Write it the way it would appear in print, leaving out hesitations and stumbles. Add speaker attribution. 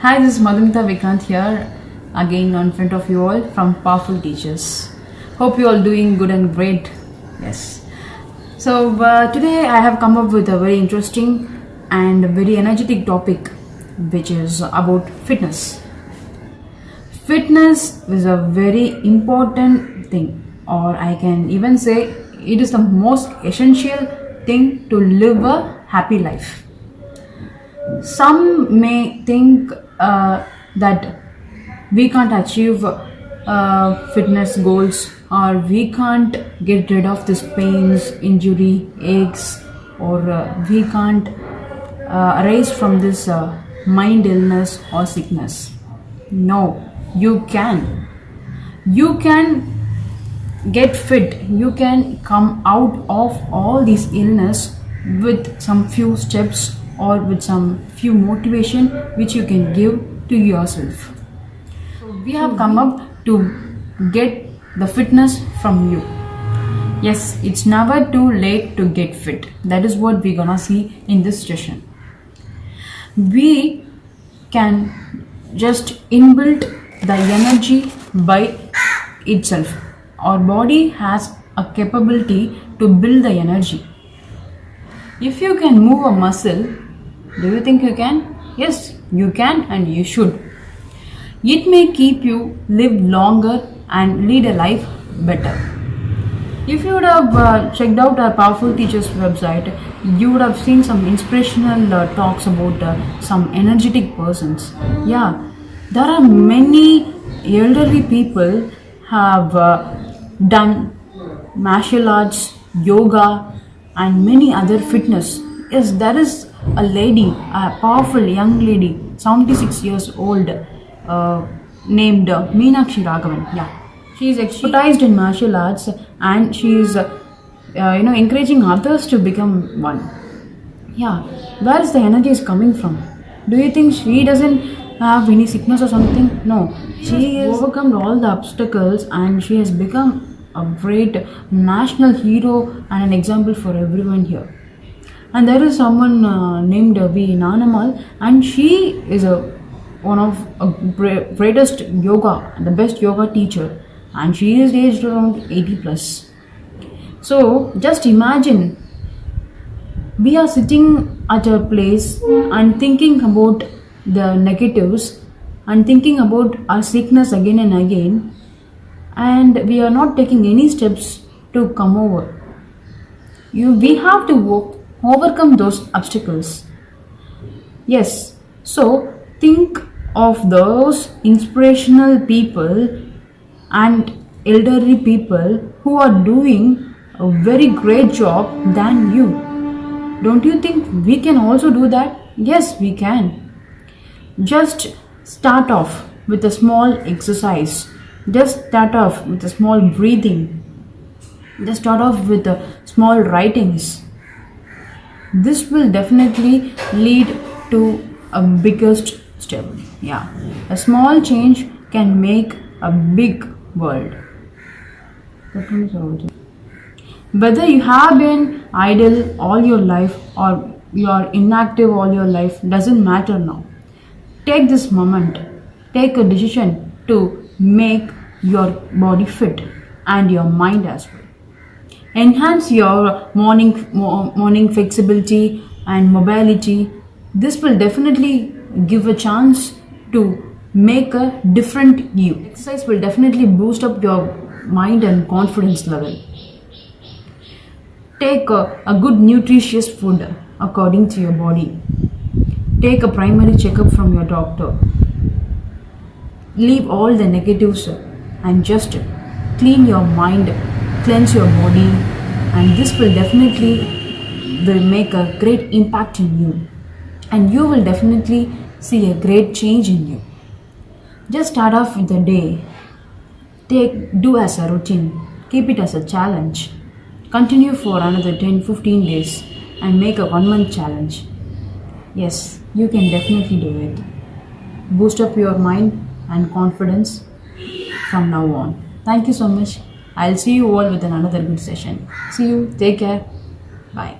Speaker 1: Hi, this is Madhumita Vikrant here, again in front of you all from Powerful Teachers. Hope you all doing good and great. Yes. So today I have come up with a very interesting and very energetic topic, which is about fitness. Fitness is a very important thing, or I can even say it is the most essential thing to live a happy life. Some may think that we can't achieve fitness goals, or we can't get rid of this pains, injury, aches, or we can't arise from this mind illness or sickness. No, you can. You can get fit. You can come out of all these illness with some few steps or with some few motivation which you can give to yourself. So we have come up to get the fitness from you. Yes, it's never too late to get fit. That is what we're gonna see in this session. We can just inbuilt the energy by itself. Our body has a capability to build the energy. If you can move a muscle, do you think you can? Yes, you can and you should. It may keep you live longer and lead a life better. If you would have checked out our Powerful Teachers website, you would have seen some inspirational talks about some energetic persons. Yeah, there are many elderly people have done martial arts, yoga, and many other fitness. Yes, there is a lady, a powerful young lady, 76 years old, named Meenakshi Raghavan. Yeah, she is expertised in martial arts, and she is, encouraging others to become one. Yeah, where is the energy is coming from? Do you think she doesn't have any sickness or something? No, she has overcome all the obstacles, and she has become a great national hero and an example for everyone here. And there is someone named V. Nanamal, and she is one of greatest yoga, the best yoga teacher, and she is aged around 80 plus. So just imagine, we are sitting at a place and thinking about the negatives and thinking about our sickness again and again, and we are not taking any steps to come over. We have to overcome those obstacles. Yes, so think of those inspirational people and elderly people who are doing a very great job than you. Don't you think we can also do that? Yes, we can. Just start off with a small exercise. Just start off with a small breathing. Just start off with small writings. This will definitely lead to a biggest step. Yeah, a small change can make a big world. Whether you have been idle all your life or you are inactive all your life, doesn't matter now. Take this moment, take a decision to make your body fit and your mind as well. Enhance your morning flexibility and mobility. This will definitely give a chance to make a different you. Exercise will definitely boost up your mind and confidence level. Take a good nutritious food according to your body. Take a primary checkup from your doctor. Leave all the negatives and just clean your mind, cleanse your body, and this will make a great impact in you, and you will definitely see a great change in you. Just start off with the day. Do as a routine, keep it as a challenge, continue for another 10-15 days and make a 1 month challenge. Yes, you can definitely do it. Boost up your mind and confidence from now on. Thank you so much. I'll see you all with another good session. See you. Take care. Bye.